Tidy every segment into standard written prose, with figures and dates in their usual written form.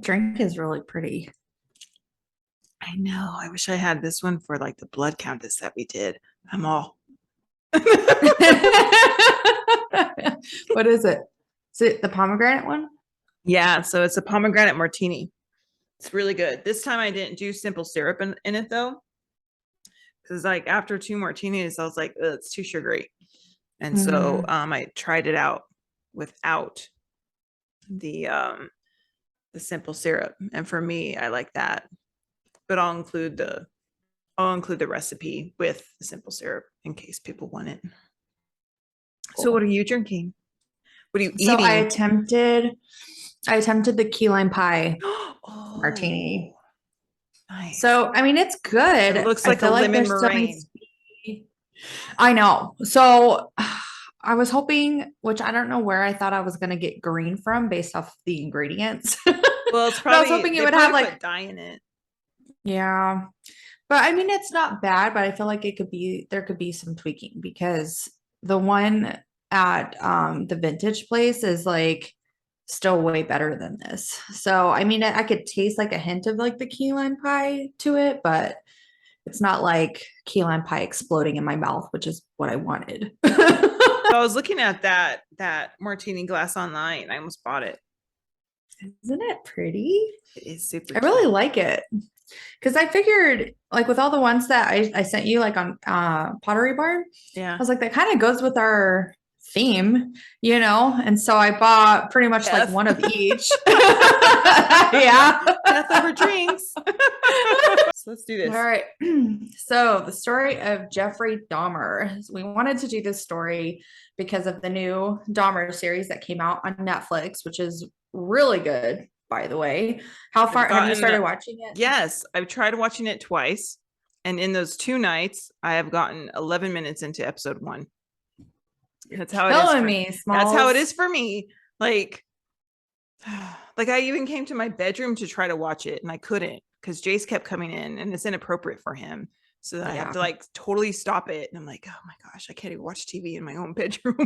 drink is really pretty. I know. I wish I had this one for like the blood countess that we did. I'm all. What is it? Is it the pomegranate one? Yeah, so it's a pomegranate martini. It's really good. This time I didn't do simple syrup in it though. Because like after 2 martinis, I was like, it's too sugary. And so I tried it out without the simple syrup. And for me, I like that. But I'll include the recipe with the simple syrup in case people want it. So what are you drinking? What are you So eating? I attempted the key lime pie Oh, martini. nice. So I mean it's good. It looks I like a feel like lemon there's some meringue. I know. So I was hoping, which I don't know where I thought I was gonna get green from based off the ingredients. Well, it's But I was probably hoping it they would have probably like put dye in it. yeah. But I mean it's not bad, but I feel like there could be some tweaking because the one at the vintage place is like still way better than this. So I mean I could taste like a hint of like the key lime pie to it, but it's not like key lime pie exploding in my mouth, which is what I wanted. So I was looking at that martini glass online. I almost bought it. Isn't it pretty? It is super I cute. really like it. Because I figured, like, with all the ones that I sent you, like on Pottery Barn, I Yeah. was like, that kind of goes with our theme, you know? And so I bought pretty much like Death. one of each. Yeah. Death over drinks. So let's do All this. right. So the story of Jeffrey Dahmer. We wanted to do this story because of the new Dahmer series that came out on Netflix, which is really good, by the way. How far have you started watching it? Yes, I've tried watching it twice. And in those 2 nights, I have gotten 11 minutes into episode 1. That's how it is. Killing me, That's how it Smalls. is for me. Like I even came to my bedroom to try to watch it and I couldn't because Jace kept coming in and it's inappropriate for him. So I have to like totally stop it. And I'm like, oh my gosh, I can't even watch TV in my own bedroom.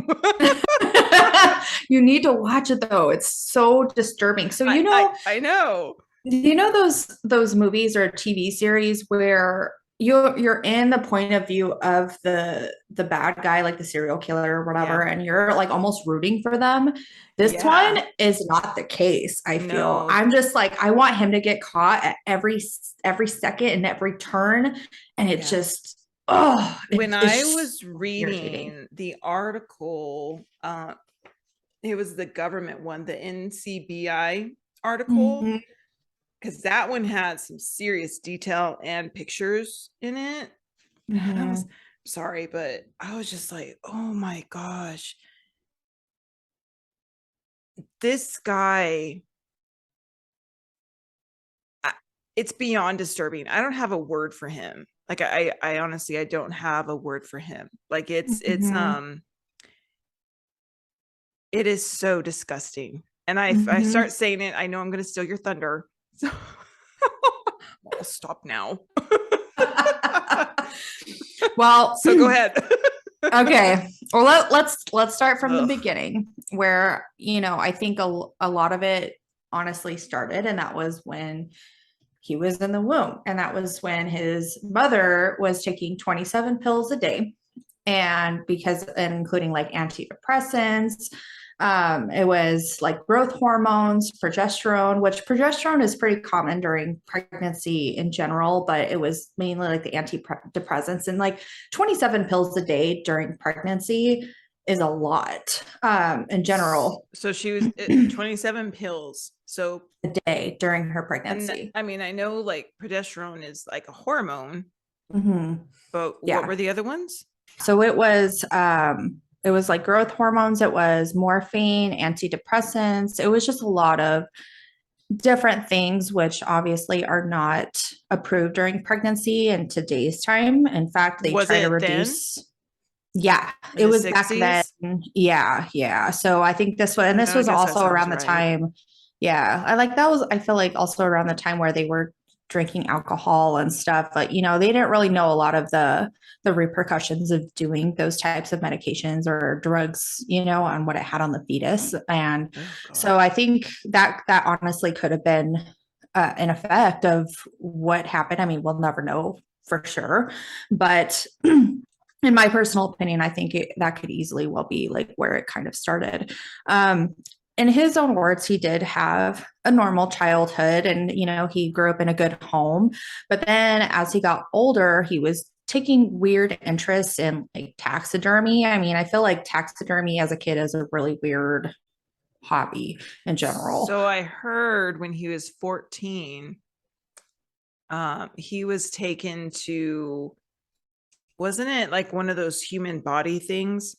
You need to watch it though. It's so disturbing. So I know. you know those movies or TV series where you're in the point of view of the bad guy, like the serial killer or whatever, and you're like almost rooting for them. This one is not the case, I feel. I'm just like, I want him to get caught at every second and every turn. And it just when I was irritating. reading the article, it was the government one, the NCBI article, because that one had some serious detail and pictures in it. And I was sorry, but I was just like, oh my gosh, this guy, it's beyond disturbing. I don't have a word for him. Like I honestly, I don't have a word for him. Like it is so disgusting. And I start saying it, I know I'm going to steal your thunder. So I'll stop now. Well, so go ahead. Okay. Well, let's start from the beginning where, I think a lot of it honestly started, and that was when he was in the womb. And that was when his mother was taking 27 pills a day. And including like antidepressants, it was like growth hormones, progesterone, which progesterone is pretty common during pregnancy in general, but it was mainly like the antidepressants, and like 27 pills a day during pregnancy is a lot in general. So she was 27 pills. So a day during her pregnancy. And I mean, I know like progesterone is like a hormone, but what were the other ones? So it was like growth hormones, it was morphine, antidepressants. It was just a lot of different things, which obviously are not approved during pregnancy in today's time. In fact, they try to reduce. Then? Yeah, it was 60s? Back then. Yeah. So I think this one, and this was also around the time. Yeah, I feel like also around the time where they were drinking alcohol and stuff, but they didn't really know a lot of the repercussions of doing those types of medications or drugs, on what it had on the fetus. And so I think that honestly could have been an effect of what happened. I mean, we'll never know for sure, but in my personal opinion, I think that could easily well be like where it kind of started. In his own words, he did have a normal childhood and, he grew up in a good home. But then as he got older, he was taking weird interests in like taxidermy. I mean, I feel like taxidermy as a kid is a really weird hobby in general. So I heard when he was 14, he was taken to, wasn't it like one of those human body things?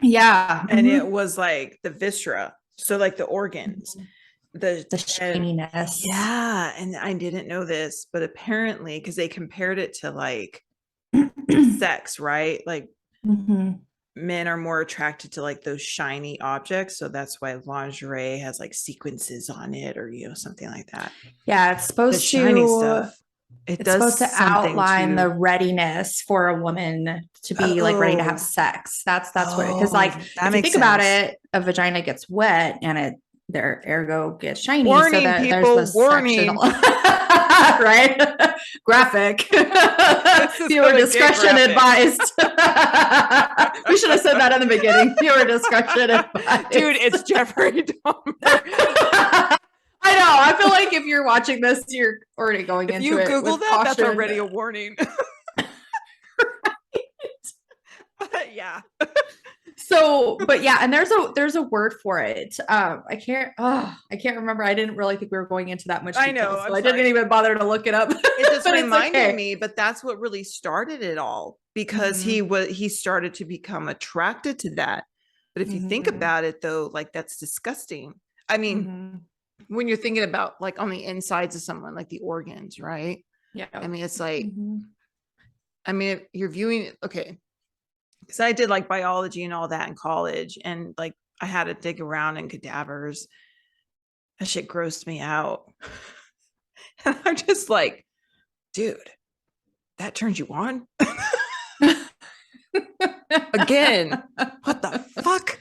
Yeah. And it was like the viscera. So like the organs, the shininess. Yeah. And I didn't know this, but apparently, because they compared it to like sex, right? Like men are more attracted to like those shiny objects. So that's why lingerie has like sequences on it or, something like that. Yeah. It's supposed the shiny to stuff. It's supposed to outline the readiness for a woman to be like ready to have sex. That's what, because like if you think about it, a vagina gets wet and their ergo gets shiny. Warning, so that people, there's the warning. Right? Graphic. Viewer discretion advised. We should have said that in the beginning. Viewer discretion advised. Dude, it's Jeffrey Dahmer. I know. I feel like if you're watching this, you're already going into it. If you Google that, caution. That's already a warning. Yeah. So, but yeah, and there's a word for it. I can't remember. I didn't really think we were going into that much detail, I know. So I didn't even bother to look it up. It just reminded me, but that's what really started it all, because he started to become attracted to that. But if you think about it though, like that's disgusting. I mean, when you're thinking about like on the insides of someone, like the organs, right? Yeah. I mean, it's like, I mean, if you're viewing it, okay. Because I did like biology and all that in college, and like I had to dig around in cadavers. That shit grossed me out. And I'm just like, dude, that turns you on? Again, what the fuck?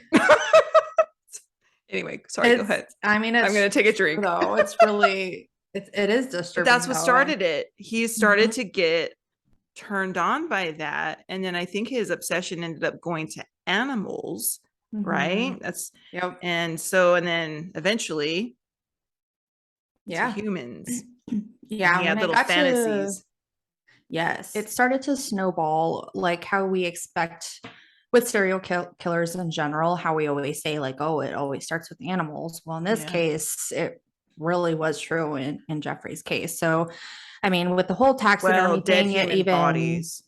Anyway, sorry, go ahead. I mean, I'm gonna take a drink. No, it's really it is disturbing. But that's what started it. He started to get turned on by that, and then I think his obsession ended up going to animals, right? That's and then eventually to humans. Yeah, he had little fantasies. Yes, it started to snowball, like how we expect with serial killers in general, how we always say like, oh, it always starts with animals. Well, in this case, it really was true in Jeffrey's case. So I mean, with the whole taxidermy thing, it even bodies.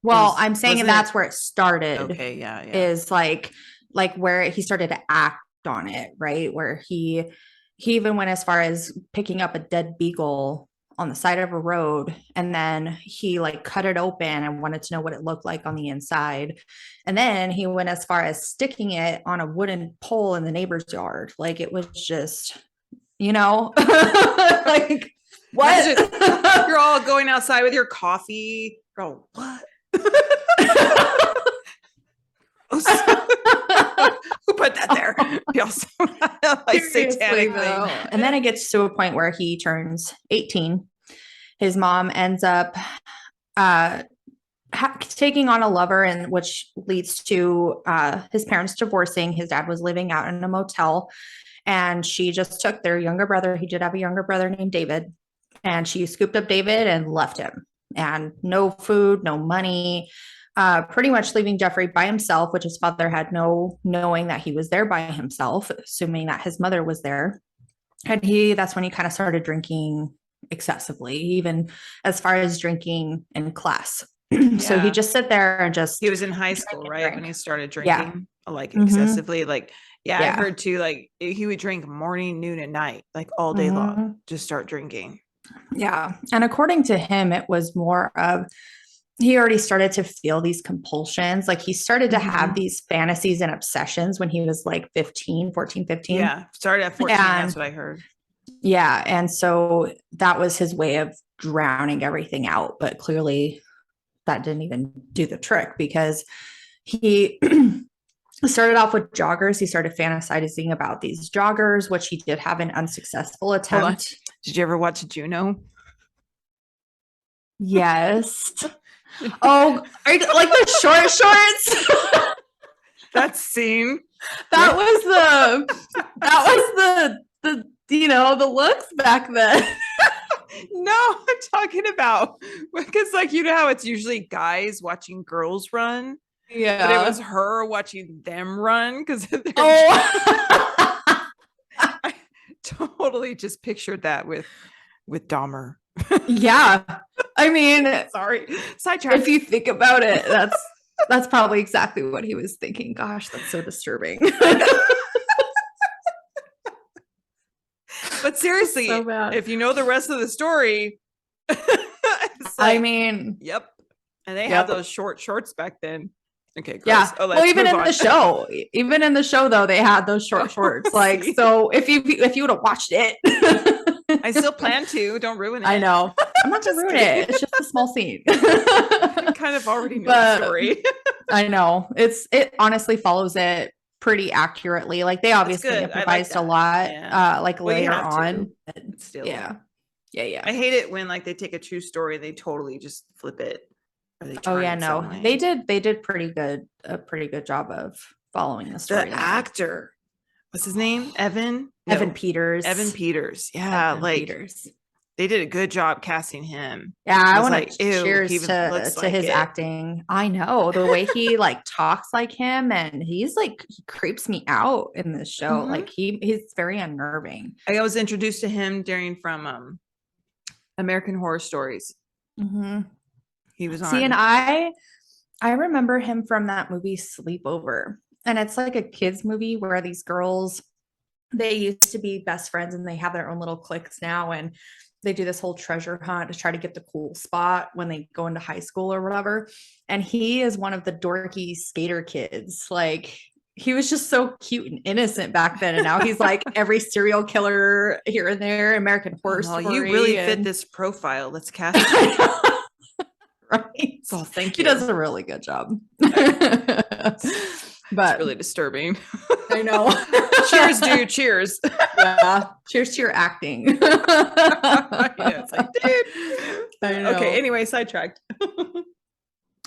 Well, I'm saying that's where it started. Okay, yeah. Is like where he started to act on it, right? Where he even went as far as picking up a dead beagle on the side of a road, and then he like cut it open and wanted to know what it looked like on the inside. And then he went as far as sticking it on a wooden pole in the neighbor's yard. Like it was just, like what? You're all going outside with your coffee. Oh, what? Who put that there? Like satanic thing. And then it gets to a point where he turns 18. His mom ends up taking on a lover, and which leads to his parents divorcing. His dad was living out in a motel, and she just took their younger brother. He did have a younger brother named David, and she scooped up David and left him. And no food, no money, pretty much leaving Jeffrey by himself, which his father had no knowing that he was there by himself, assuming that his mother was there. And that's when he kind of started drinking excessively, even as far as drinking in class. So he just sit there and he was in high school, right? When he started drinking like excessively, like, I heard too, like he would drink morning, noon, and night, like all day long, just start drinking. Yeah. And according to him, it was more of, he already started to feel these compulsions. Like he started to have these fantasies and obsessions when he was like 14, 15. Yeah. Started at 14. That's what I heard. Yeah. And so that was his way of drowning everything out. But clearly that didn't even do the trick because he started off with joggers. He started fantasizing about these joggers, which he did have an unsuccessful Hold on. attempt. Did you ever watch Juno? Yes. Oh, like the short shorts? That scene. That was the looks back then. No, I'm talking about because like you know how it's usually guys watching girls run, Yeah. but it was her watching them run because oh. I totally just pictured that with Dahmer. Yeah. I mean, Sorry, sidetrack. if you think about it, that's probably exactly what he was thinking. Gosh, that's so disturbing. But seriously, so bad. if you know the rest of the story, I mean, yep. And they had those short shorts back then. Okay, gross. Yeah. Oh, well, even in the show, though, they had those short shorts. Like, so if you would have watched it, I still plan to. Don't ruin it. I know. I'm not gonna ruin it. It's just a small scene. I kind of already know the story. I know. It honestly follows it pretty accurately. Like they obviously improvised a lot, like later on. But still, yeah. I hate it when like they take a true story and they totally just flip it. Or they oh yeah, no, they did a pretty good job of following the story. The actor, what's his name? Evan Peters. Evan Peters. Yeah, Evan like Peters. They did a good job casting him. Yeah, I want to cheers to his acting. I know the way he like talks like him, and he creeps me out in this show. Mm-hmm. Like he's very unnerving. I was introduced to him from American Horror Stories. Mm-hmm. He was on. See, and I remember him from that movie Sleepover, and it's like a kids movie where these girls, they used to be best friends and they have their own little cliques now, and they do this whole treasure hunt to try to get the cool spot when they go into high school or whatever. And he is one of the dorky skater kids. Like he was just so cute and innocent back then. And now he's like every serial killer here and there, American Horror Story. You really fit this profile. Let's cast him. Right. So thank you. He does a really good job. But it's really disturbing. I know. Cheers, dude. Cheers. Yeah. Cheers to your acting. It's like, dude. I know. Okay. Anyway, sidetracked.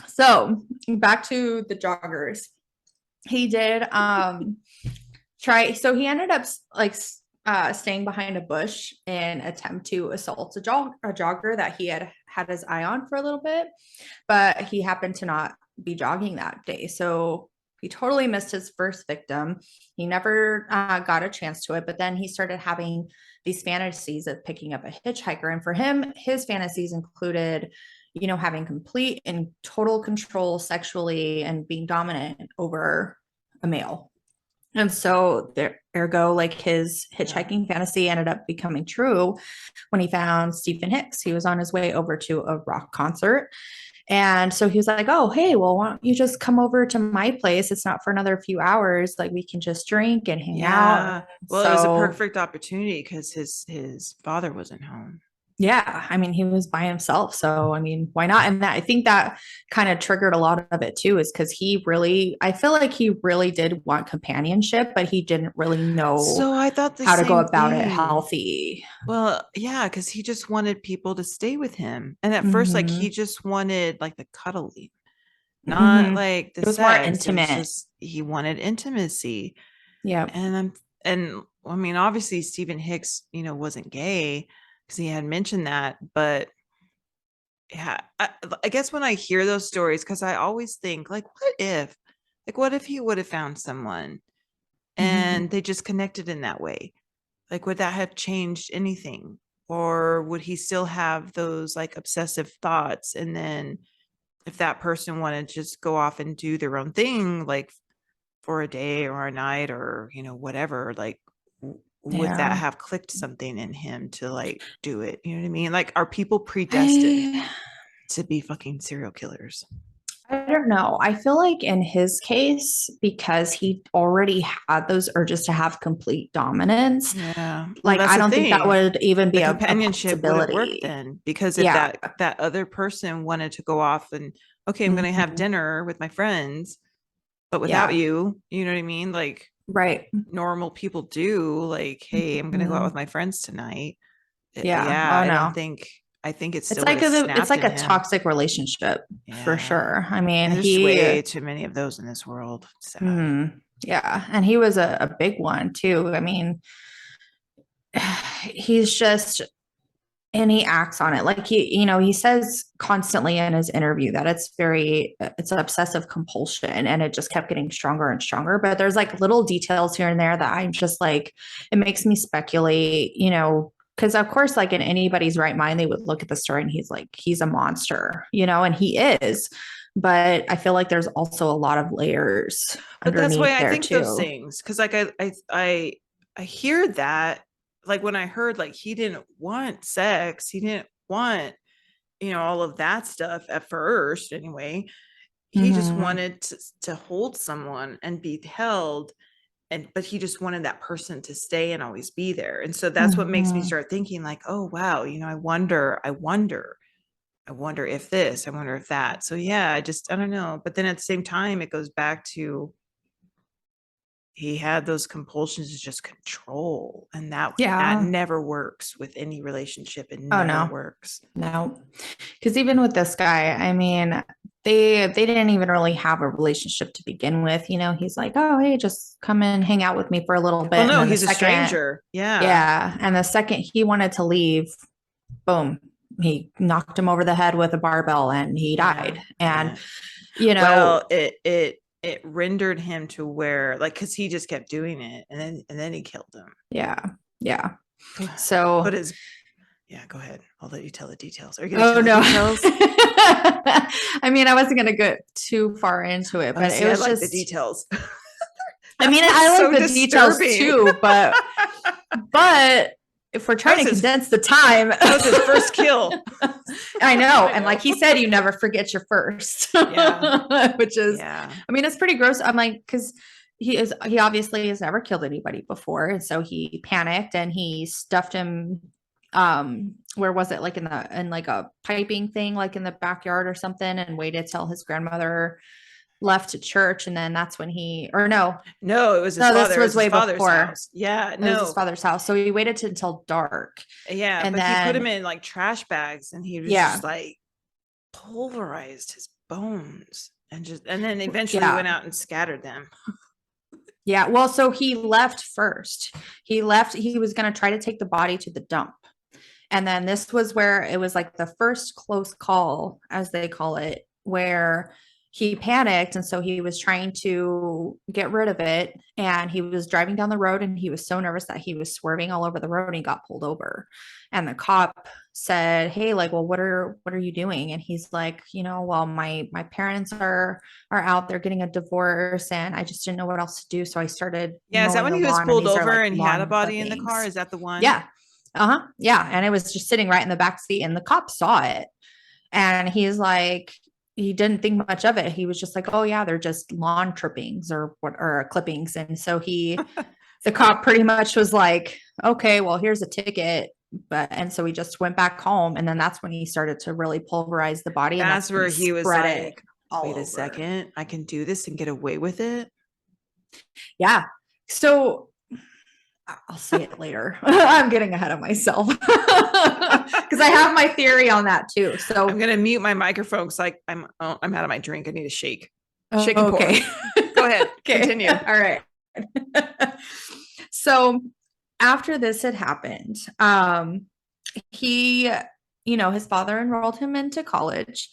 So back to the joggers. He did try. So he ended up like staying behind a bush in attempt to assault a jogger that he had his eye on for a little bit, but he happened to not be jogging that day. So he totally missed his first victim. He never got a chance to it, but then he started having these fantasies of picking up a hitchhiker. And for him, his fantasies included, having complete and total control sexually and being dominant over a male. And so ergo, like his hitchhiking fantasy ended up becoming true when he found Stephen Hicks. He was on his way over to a rock concert. And so he was like, oh, hey, well, why don't you just come over to my place? It's not for another few hours. Like we can just drink and hang out. Well, it was a perfect opportunity because his father wasn't home. Yeah. I mean, he was by himself. So, I mean, why not? And I think that kind of triggered a lot of it too, is because I feel like he really did want companionship, but he didn't really know how to go about it healthy. Well, yeah, because he just wanted people to stay with him. And at first, like he just wanted like the cuddling, not like the it was sex. more intimate. He wanted intimacy. Yeah. And I mean, obviously Stephen Hicks, wasn't gay, because he had mentioned that, but yeah, I guess when I hear those stories, because I always think like, what if he would have found someone and they just connected in that way? Like, would that have changed anything? Or would he still have those like obsessive thoughts? And then if that person wanted to just go off and do their own thing, like for a day or a night or, whatever, like, would that have clicked something in him to like do it? You know what I mean? Like, are people predestined to be fucking serial killers? I don't know. I feel like in his case, because he already had those urges to have complete dominance, Yeah. Well, like that's I the don't think that thing. would even The be a companionship wouldn't work possibility. then, because if Yeah. that other person wanted to go off and, okay, I'm going to have Mhm. dinner with my friends, but without Yeah. you know what I mean? Like Right. normal people do, like, hey, I'm going to go out with Mhm. my friends tonight. Yeah. Yeah, Oh no. I think it It's still would like have it's snapped like in a him. toxic relationship for Yeah. sure. I mean, And there's he way too many of those in this world. Sad. yeah, and he was a big one too. I mean, he's just and he acts on it like he says constantly in his interview that it's an obsessive compulsion and it just kept getting stronger and stronger, but there's like little details here and there that I'm just like, it makes me speculate, because of course, like in anybody's right mind, they would look at the story and he's like, he's a monster, and he is, but I feel like there's also a lot of layers But that's why underneath I there think those too. things, because like I hear that, like when I heard like he didn't want sex, he didn't want, all of that stuff at first anyway. He just Mm-hmm. wanted to hold someone and be held, and but he just wanted that person to stay and always be there. And so that's what makes me Mm-hmm. start thinking like, oh wow, I wonder if this, I wonder if that. So yeah, I don't know. But then at the same time, it goes back to he had those compulsions to just control, and that Yeah. never works with any relationship. It Oh never no. works. No, because even with this guy, I mean, they didn't even really have a relationship to begin with. He's like, oh, hey, just come and hang out with me for a little Well, bit. And no, then the he's a second, stranger. Yeah. yeah, and the second he wanted to leave, boom, he knocked him over the head with a barbell and he Yeah. died. And Yeah. you know, Well, it rendered him to where, like, because he just kept doing it, and then he killed him. yeah, yeah. But So, his Yeah, go ahead. I'll let you tell the details. Are you gonna oh tell the no. details? I mean, I wasn't going to get too far into it, Oh, but it see, I was like the just, details. I That mean, was I like so the details disturbing. too, but if we're That trying was to his condense the time, that was his first kill. I know. I And like know. he said, you never forget your first, Yeah. which is, Yeah. I mean, it's pretty gross. I'm like, because he obviously has never killed anybody before. And so he panicked and he stuffed him. Where was it? Like in like a piping thing, like in the backyard or something, and waited till his grandmother left to church. And then that's when or no, No, it was his no, this father. It was was his way father's before. house. Yeah, It was his no. father's house. So he waited until dark. Yeah, And but he put him then, in like trash bags, and he was just yeah, like pulverized his bones, and then eventually yeah, went out and scattered them. yeah. Well, so he left first. He left, he was going to try to take the body to the dump. And then this was where it was like the first close call, as they call it, where he panicked. And so he was trying to get rid of it. And he was driving down the road and he was so nervous that he was swerving all over the road and he got pulled over. And the cop said, hey, like, well, what are you doing? And he's like, well, my parents are out there getting a divorce and I just didn't know what else to do. So I started Yeah, is that mowing when the he was lawn and pulled these are over like and he had a lawn body in the car? clippings. Is that the one? Yeah. Uh-huh. Yeah. And it was just sitting right in the back seat and the cop saw it. And he's like, he didn't think much of it. He was just like, oh yeah, they're just lawn trippings or clippings. And so the cop pretty much was like, okay, well, here's a ticket. And so he just went back home. And then that's when he started to really pulverize the body. And That's that's when where he he was spread it like, all wait a over. second, I can do this and get away with it. Yeah. So I'll say it later. I'm getting ahead of myself because I have my theory on that too. I'm So, gonna mute my microphone because like I'm out of my drink. I need a shake. Shake and pour. okay. Go ahead. Okay. Continue. All right. So after this had happened, he, his father enrolled him into college.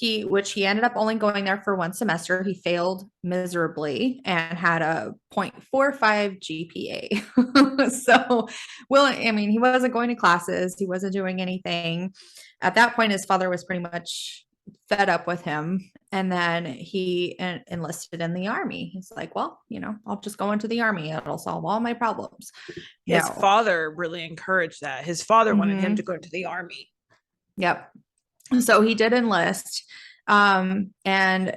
Which he ended up only going there for one semester. He failed miserably and had a 0.45 GPA. So, well, I mean, he wasn't going to classes, he wasn't doing anything. At that point, his father was pretty much fed up with him. And then he enlisted in the army. He's like, well, I'll just go into the army. It'll solve all my problems. His No. father really encouraged that. His father wanted him to Mm-hmm. go into the army. Yep. So he did enlist. And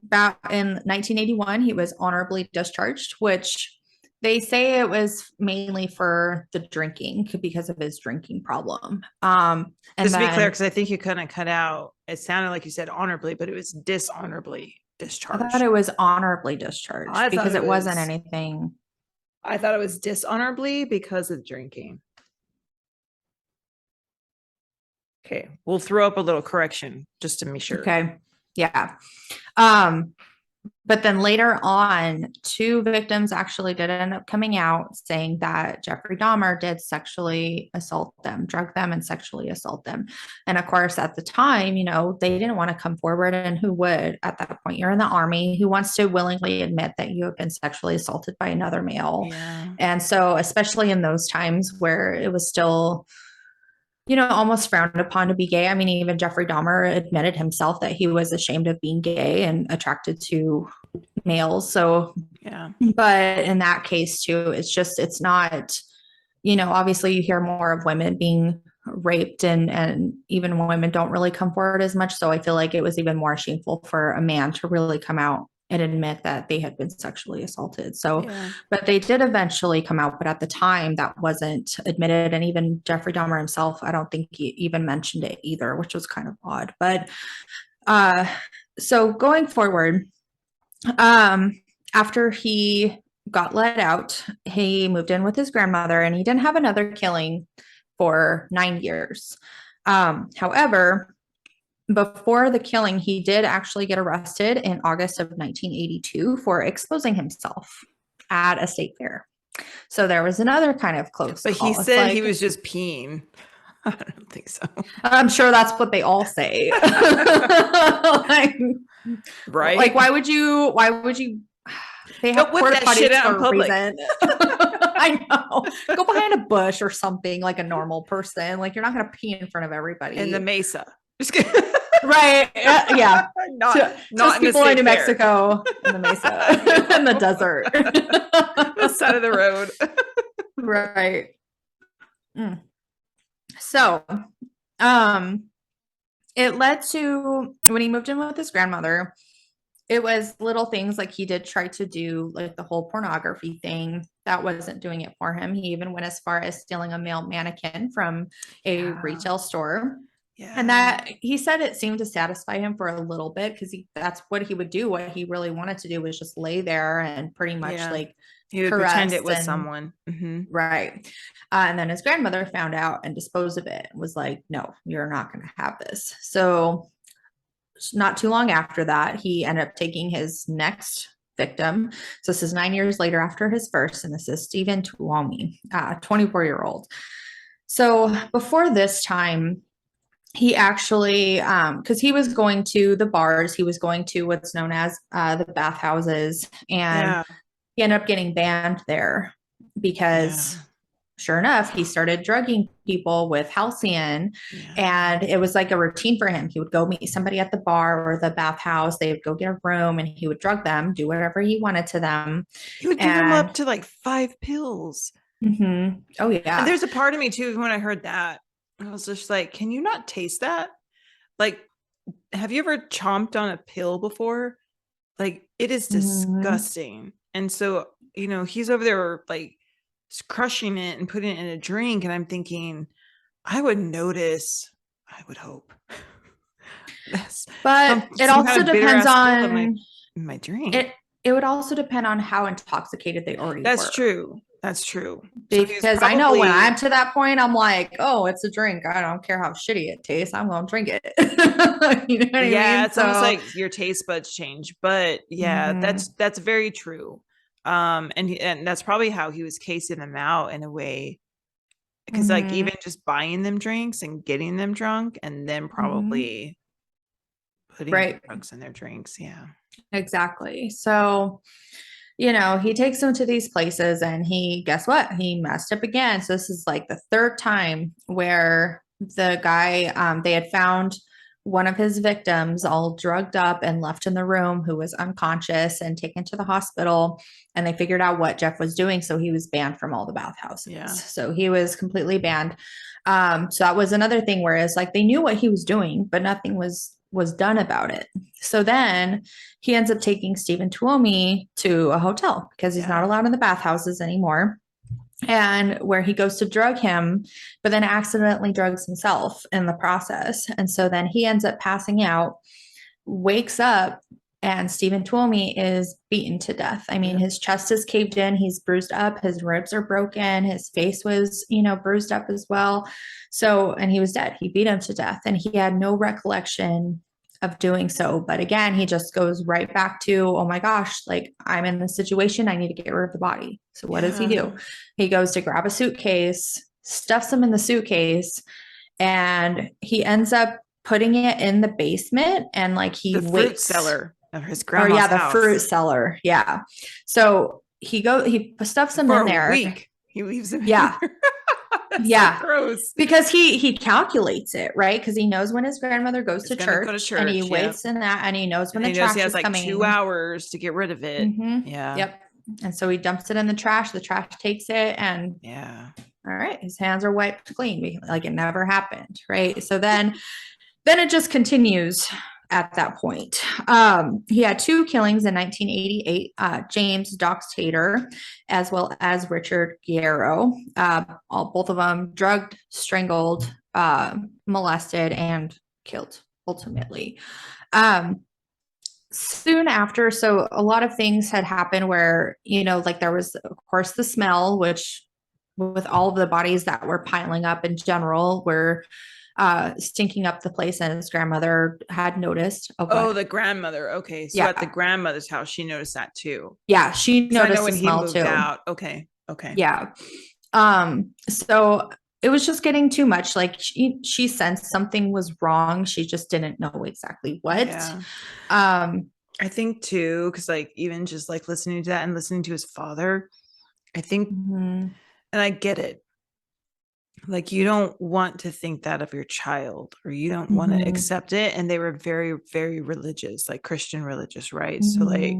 back in 1981, he was honorably discharged, which they say it was mainly for the drinking because of his drinking problem. And Just to be clear, then because I think you kind of cut out. It sounded like you said honorably, but it was dishonorably I discharged. thought it was honorably discharged I thought because it it wasn't was- anything. I thought it was dishonorably because of drinking. Okay, we'll throw up a little correction just to be sure. Okay. Yeah. But then later on, two victims actually did end up coming out saying that Jeffrey Dahmer did sexually assault them, drug them, and sexually assault them. And of course, at the time, you know, they didn't want to come forward. And who would at that point? You're in the army. Who wants to willingly admit that you have been sexually assaulted by another male? Yeah. And so, especially in those times where it was still, you know, almost frowned upon to be gay. I mean, even Jeffrey Dahmer admitted himself that he was ashamed of being gay and attracted to males. So, Yeah. but in that case, too, it's not, you know, obviously you hear more of women being raped and even women don't really come forward as much. So I feel like it was even more shameful for a man to really come out and admit that they had been sexually assaulted. So, Yeah. but they did eventually come out. But at the time, that wasn't admitted. And even Jeffrey Dahmer himself, I don't think he even mentioned it either, which was kind of odd. But so going forward, after he got let out, he moved in with his grandmother and he didn't have another killing for 9 years. However, before the killing, he did actually get arrested in August of 1982 for exposing himself at a state fair. So there was another kind of close But call. he said he was just peeing. I don't think so. I'm sure that's what they all say. like, right? Like, why would you? They have porta potties for a reason. I know. Go behind a bush or something like a normal person. Like, you're not going to pee in front of everybody. In the mesa. Just kidding. Right. Yeah. not just people in New fair. Mexico in the mesa, in the desert. The side of the road. Right. So, it led to when he moved in with his grandmother, it was little things like he did try to do like the whole pornography thing. That wasn't doing it for him. He even went as far as stealing a male mannequin from a retail store. Yeah. And that he said it seemed to satisfy him for a little bit because that's what he would do. What he really wanted to do was just lay there and pretty much like he would pretend it was someone. Mm-hmm. Right. And then his grandmother found out and disposed of it. Was like, no, you're not going to have this. So not too long after that, he ended up taking his next victim. So this is 9 years later after his first, and this is Stephen Tuomi, 24-year-old. So before this time, he actually, because he was going to the bars, he was going to what's known as the bathhouses, and he ended up getting banned there because sure enough, he started drugging people with halcyon, and it was like a routine for him. He would go meet somebody at the bar or the bathhouse. They would go get a room and he would drug them, do whatever he wanted to them. He would give them up to like 5 pills. Mm-hmm. Oh, yeah. And there's a part of me too, when I heard that, I was just like, can you not taste that? Like, have you ever chomped on a pill before? Like, it is disgusting. Mm-hmm. And so, you know, he's over there like crushing it and putting it in a drink. And I'm thinking, I would notice, I would hope. But it also depends on my drink. It would also depend on how intoxicated they already were. That's true. That's true. Because I know when I'm to that point, I'm like, oh, it's a drink. I don't care how shitty it tastes. I'm going to drink it. You know what I mean? It's almost like your taste buds change. But that's very true. And that's probably how he was casing them out in a way. Because like even just buying them drinks and getting them drunk and then probably putting drugs in their drinks. Yeah. Exactly. So, you know, he takes them to these places and guess what? He messed up again. So this is like the third time where the guy, they had found one of his victims all drugged up and left in the room, who was unconscious, and taken to the hospital. And they figured out what Jeff was doing. So he was banned from all the bathhouses. Yeah. So he was completely banned. So that was another thing where it's like they knew what he was doing, but nothing was was done about it. So then he ends up taking Stephen Tuomi to a hotel because he's not allowed in the bathhouses anymore, and where he goes to drug him, but then accidentally drugs himself in the process. And so then he ends up passing out, wakes up, and Stephen Tuomi is beaten to death. I mean, his chest is caved in, he's bruised up, his ribs are broken, his face was, bruised up as well. So, and he was dead. He beat him to death, and he had no recollection of doing so. But again, he just goes right back to, oh my gosh, like I'm in this situation, I need to get rid of the body. So what does he do? He goes to grab a suitcase, stuffs him in the suitcase, and he ends up putting it in the basement, and like the fruit cellar of his grandma's house. The fruit cellar. Yeah. So he stuffs him in there. A week. He leaves him. Yeah. So gross. Because he calculates it, right? Because he knows when his grandmother goes to church, and he waits in that, and he knows when the trash is coming. He has like 2 hours to get rid of it. Mm-hmm. Yeah. Yep. And so he dumps it in the trash. The trash takes it, and all right, his hands are wiped clean, like it never happened, right? So then it just continues at that point. He had 2 killings in 1988, James Dox Tater, as well as Richard Guerrero. Both of them drugged, strangled, molested, and killed ultimately. Soon after, so a lot of things had happened where, like there was, of course, the smell, which with all of the bodies that were piling up in general were stinking up the place, and his grandmother had noticed. The grandmother. Okay. So at the grandmother's house, she noticed that too. Yeah. She noticed when he moved out. Okay. Yeah. So it was just getting too much. Like she sensed something was wrong. She just didn't know exactly what. Yeah. I think too, because like even just like listening to that and listening to his father, I think, and I get it. Like you don't want to think that of your child, or you don't want to accept it. And they were very, very religious, like Christian religious, right? So like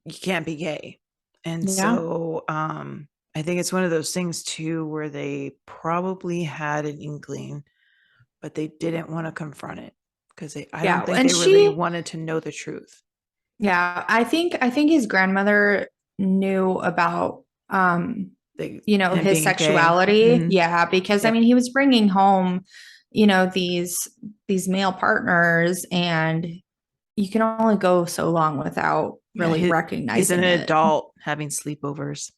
you can't be gay. And so I think it's one of those things too where they probably had an inkling, but they didn't want to confront it because I don't think they really wanted to know the truth. Yeah, I think his grandmother knew about his sexuality. Yeah, because I mean he was bringing home these male partners, and you can only go so long without really recognizing he's an adult having sleepovers,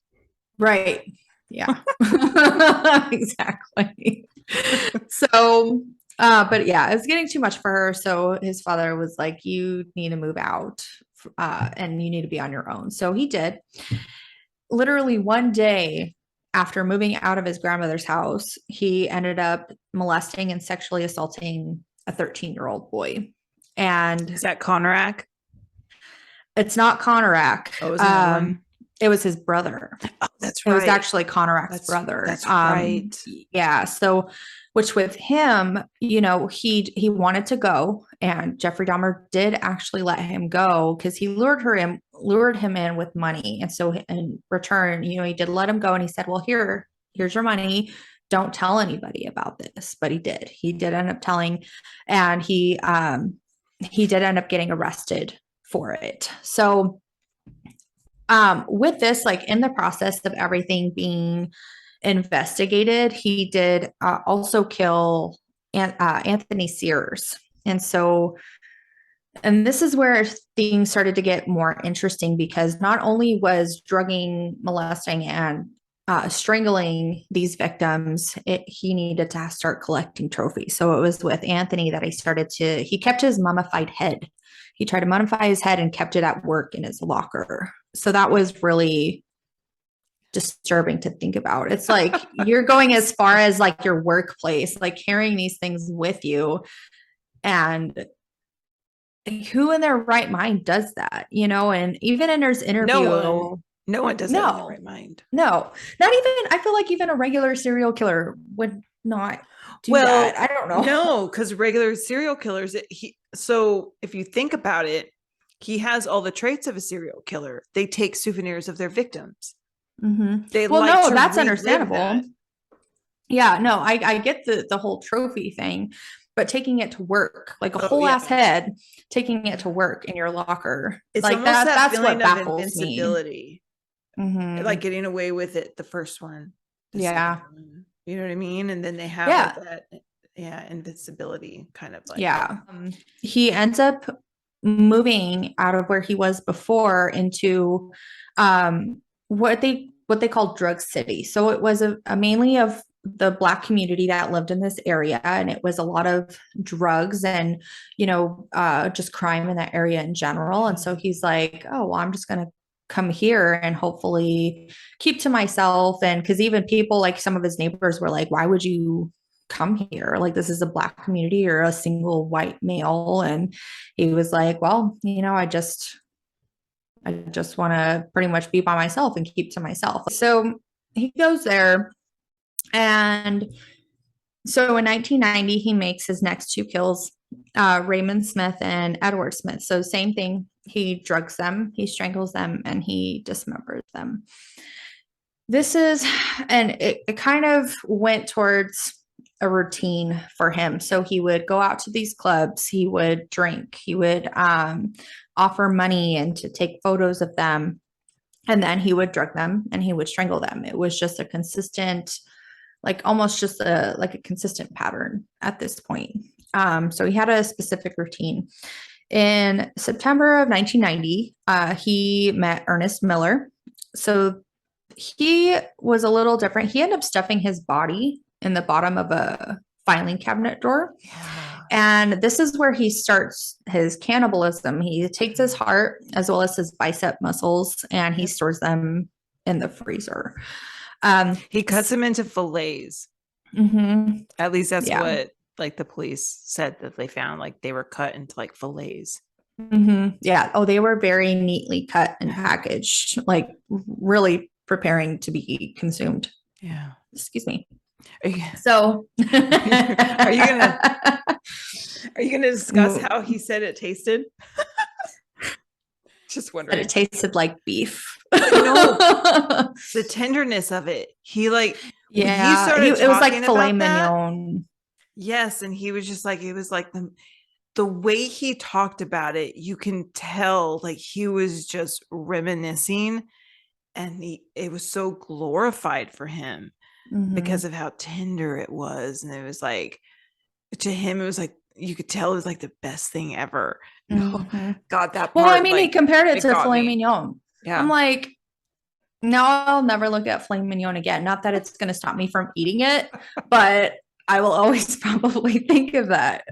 right? Yeah. Exactly. So but yeah, it was getting too much for her, so his father was like, you need to move out, and you need to be on your own. So he did. Literally one day after moving out of his grandmother's house, he ended up molesting and sexually assaulting a 13-year-old boy. And is that Conorak? It's not Conorak. Oh, was that one? It was his brother. Oh, that's right. It was actually Conorak's brother. That's right. Yeah. So, which with him, he wanted to go, and Jeffrey Dahmer did actually let him go because he lured him in with money. And so in return, he did let him go, and he said, well, here's your money. Don't tell anybody about this. But he did. He did end up telling, and he did end up getting arrested for it. So with this, like in the process of everything being investigated, he did also kill Anthony Sears. And this is where things started to get more interesting, because not only was drugging, molesting, and strangling these victims, he needed to start collecting trophies. So it was with Anthony that he kept his mummified head. He tried to mummify his head and kept it at work in his locker. So that was really disturbing to think about. It's like you're going as far as like your workplace, like carrying these things with you. And who in their right mind does that, and even in his interview, no one does that in their right mind. No, not even, I feel like even a regular serial killer would not do that. I don't know. No, because regular serial killers, so if you think about it, he has all the traits of a serial killer. They take souvenirs of their victims. That's understandable. That. Yeah, no, I get the whole trophy thing, but taking it to work, like a Oh, whole yeah. ass head, taking it to work in your locker. It's like almost that that's feeling what of baffles me. invincibility. Mhm. Like getting away with it the first one. The Yeah. second one, you know what I mean? And then they have Yeah. like that, invincibility kind of like. Yeah. He ends up moving out of where he was before into what they call drug city. So it was a mainly of the Black community that lived in this area, and it was a lot of drugs and just crime in that area in general. And so he's like, oh well, I'm just gonna come here and hopefully keep to myself. And because even people, like some of his neighbors, were like, why would you come here? Like, this is a Black community, or a single white male. And he was like, well, I just want to pretty much be by myself and keep to myself. So he goes there. And so in 1990, he makes his next two kills, Raymond Smith and Edward Smith. So same thing. He drugs them, he strangles them, and he dismembers them. It kind of went towards a routine for him. So he would go out to these clubs, he would drink, he would offer money and to take photos of them. And then he would drug them and he would strangle them. It was just a consistent, like almost just a consistent pattern at this point. So he had a specific routine. In September of 1990, he met Ernest Miller. So he was a little different. He ended up stuffing his body in the bottom of a filing cabinet drawer. Yeah. And this is where he starts his cannibalism. He takes his heart as well as his bicep muscles and he stores them in the freezer. He cuts them into fillets. Mm-hmm. At least that's what like the police said that they found, like they were cut into like fillets. Mm-hmm. Yeah. Oh, they were very neatly cut and packaged, like really preparing to be consumed. Yeah. Excuse me. So are you gonna discuss how he said it tasted? Just wondering. That it tasted like beef. The tenderness of it. He like, yeah, it was like filet mignon. Yes, and he was just like, it was like the way he talked about it, you can tell like he was just reminiscing, and it was so glorified for him because of how tender it was. And it was like, to him, it was like, you could tell it was like the best thing ever. Mm-hmm. God, that part. Well, I mean, he compared it to filet me. mignon. Yeah. I'm like, now I'll never look at filet mignon again. Not that it's going to stop me from eating it, but I will always probably think of that.